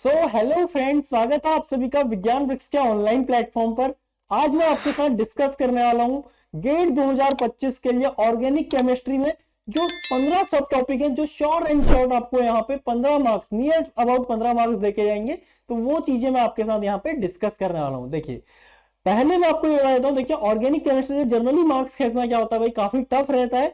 So hello friends, स्वागत है आप सभी का विज्ञान वृक्ष के ऑनलाइन प्लेटफॉर्म पर। आज मैं आपके साथ डिस्कस करने वाला हूं गेट 2025 के लिए ऑर्गेनिक केमिस्ट्री में जो 15 सब टॉपिक हैं, जो शॉर्ट एंड शॉर्ट आपको यहाँ पे 15 मार्क्स, नियर अबाउट 15 मार्क्स देके जाएंगे। तो वो चीजें मैं आपके साथ यहाँ पे डिस्कस करने वाला हूँ। देखिए, पहले मैं आपको ये बता देता हूँ। देखिए, ऑर्गेनिक केमिस्ट्री से जनरली मार्क्स खींचना क्या होता है भाई, काफी टफ रहता है।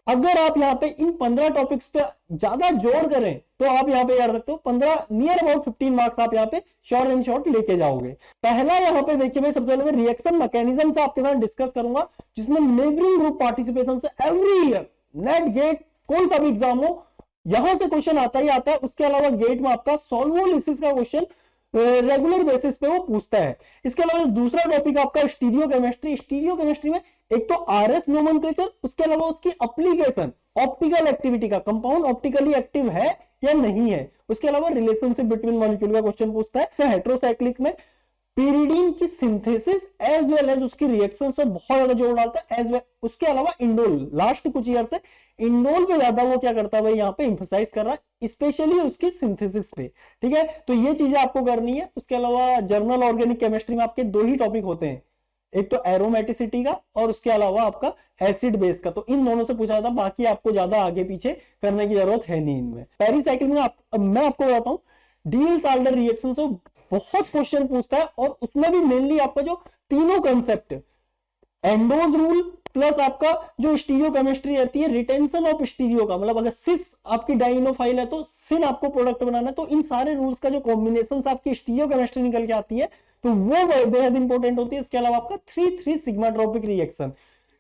अगर आप यहाँ पे इन 15 टॉपिक्स पे ज्यादा जोर करें तो आप यहाँ पे याद रखते हो 15 नियर अबाउट 15 मार्क्स आप यहाँ पे शॉर्ट एंड शॉर्ट लेके जाओगे। पहला यहाँ पे देखिए भाई, सबसे पहले मैं रिएक्शन मैकेनिज्म से आपके साथ डिस्कस करूंगा, जिसमें नेबरिंग ग्रुप पार्टिसिपेशन से एवरी ईयर नेट गेट कोई सा भी एग्जाम हो यहां से क्वेश्चन आता ही आता है। उसके अलावा गेट में आपका सॉल्वोलिसिस का क्वेश्चन रेगुलर बेसिस पे वो पूछता है। इसके अलावा दूसरा टॉपिक आपका स्टीरियो केमिस्ट्री। स्टीरियो केमिस्ट्री में एक तो आरएस नोमेनक्लेचर, उसके अलावा उसकी एप्लीकेशन, ऑप्टिकल एक्टिविटी का, कंपाउंड ऑप्टिकली एक्टिव है या नहीं है। उसके अलावा रिलेशनशिप बिटवीन मॉलिक्यूल का क्वेश्चन पूछता है। हेट्रोसाइक्लिक में pyridine की सिंथेसिस एज वेल एज उसकी रिएक्शंस पर बहुत ज्यादा जोर डालता है एज वेल। उसके अलावा इंडोल, लास्ट कुछ ईयर से इंडोल पे ज्यादा वो क्या करता है भाई, यहाँ पे इंफोसाइज कर रहा है, स्पेशली उसकी सिंथेसिस पे। ठीक है, तो ये चीजें आपको करनी है। उसके अलावा जर्नल ऑर्गेनिक केमिस्ट्री में आपके दो ही टॉपिक होते हैं, एक तो एरोमेटिसिटी का और उसके अलावा आपका एसिड बेस का। तो इन दोनों से पूछा जाता है, बाकी आपको ज्यादा आगे पीछे करने की जरूरत है नहीं इनमें। पेरिसाइकिल में मैं आपको बताता हूँ, डीएल-साल्डर रिएक्शन से बहुत क्वेश्चन पूछता है और उसमें भी मेनली आपका जो तीनों कंसेप्ट, एंडोज रूल प्लस आपका जो स्टीरियो केमिस्ट्री रहती है, रिटेंशन ऑफ स्टीरियो का, मतलब अगर सिस आपकी डाइनोफाइल है तो सिन आपको प्रोडक्ट बनाना है, तो इन सारे रूल्स का जो कॉम्बिनेशन आपकी स्टीरियो केमिस्ट्री निकल के आती है तो वो बेहद इंपॉर्टेंट होती है। इसके अलावा आपका 3,3 सिग्माट्रोपिक रिएक्शन,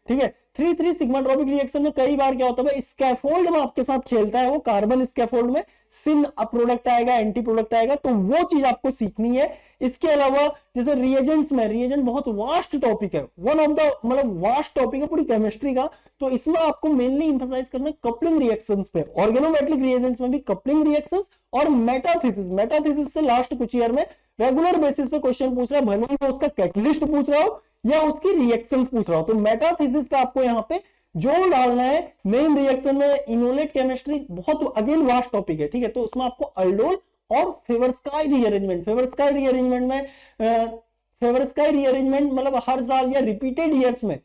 ठीक है, 3,3 सिग्माट्रोपिक रिएक्शन में कई बार क्या होता है, स्कैफोल्ड में आपके साथ खेलता है वो, कार्बन स्कैफोल्ड में सिन प्रोडक्ट आएगा, एंटी प्रोडक्ट आएगा, तो वो चीज आपको सीखनी है। इसके अलावा जैसे रिएजेंट्स में, रिएजेंट बहुत वास्ट टॉपिक है, वन ऑफ द मतलब वास्ट टॉपिक है पूरी केमिस्ट्री का। तो इसमें आपको मेनली इंफोसाइज करना है कपलिंग रिएक्शंस पे। ऑर्गेनोमेट्रिक रिएजेंट्स में भी कपलिंग रिएक्शंस और मेटाथीसिस। मेटाथीसिस से लास्ट कुछ ईयर में रेगुलर बेसिस पे क्वेश्चन पूछ रहा है, भले ही उसका कैटलिस्ट पूछ रहा हो या उसकी रिएक्शंस पूछ रहा हो। तो मेटाथीसिस पे आपको यहाँ पे जोर डालना है। मेन रिएक्शन में इनोलेट केमिस्ट्री बहुत अगेन वास्ट टॉपिक है, ठीक है, तो उसमें आपको अल्डोल और फेवरस्काई रीअरेंजमेंट, फेवरस्काई रीअरेंजमेंट में फेवरस्काई रीअरेंजमेंट मतलब हर साल या रिपीटेड ईयर्स में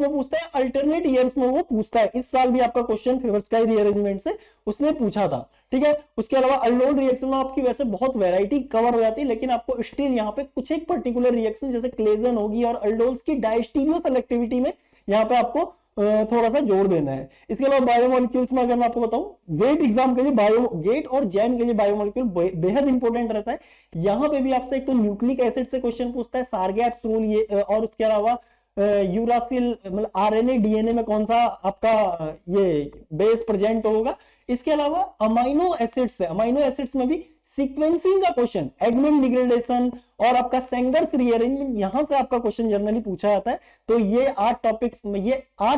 पूछता है, अल्टरनेट ईयर्स में वो पूछता है। इस साल भी आपका क्वेश्चन फेवरस्काई रीअरेंजमेंट से उसने पूछा था, ठीक है। उसके अलावा अल्डोल रिएक्शन में आपकी वैसे बहुत वैरायटी कवर हो जाती है, लेकिन आपको स्टिल यहाँ पे कुछ एक पर्टिकुलर रिएक्शन जैसे क्लेजन होगी और अल्डोल्स की डायस्टीरियो सेलेक्टिविटी में यहाँ पे आपको थोड़ा सा जोर देना है। इसके अलावा बायोमोलिक्यूल्स में अगर मैं आपको बताऊं, गेट एग्जाम के लिए गेट और जैम के लिए बायोमोलिक्यूल बेहद इंपॉर्टेंट रहता है। यहां पे भी आपसे एक तो न्यूक्लिक एसिड से क्वेश्चन पूछता है, सारगैप्स रूल, ये और उसके अलावा यूरासिल मतलब आरएनए डीएनए में कौन सा आपका ये बेस प्रेजेंट होगा। इसके अलावा अमाइनो एसिड्स में भी सीक्वेंसिंग का क्वेश्चन, एडमिन डिग्रेडेशन और आपका सेंगर्स रीअरेंजमेंट, यहां से आपका क्वेश्चन जनरली पूछा जाता है। तो ये 8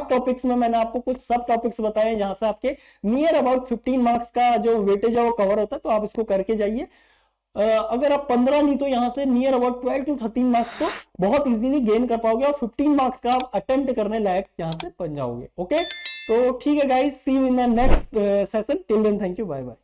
टॉपिक्स में मैंने आपको कुछ सब टॉपिक्स बताए जहां से आपके नियर अबाउट 15 मार्क्स का जो वेटेज है वो कवर होता है। तो आप इसको करके जाइए। अगर आप 15 नहीं तो यहां से नियर अबाउट 12 to 13 मार्क्स तो बहुत इजीली गेन कर पाओगे और 15 मार्क्स का आप अटेम्प्ट करने लायक यहां से बन जाओगे। ओके, तो ठीक है guys, see you in the next session. Till then thank you, bye bye.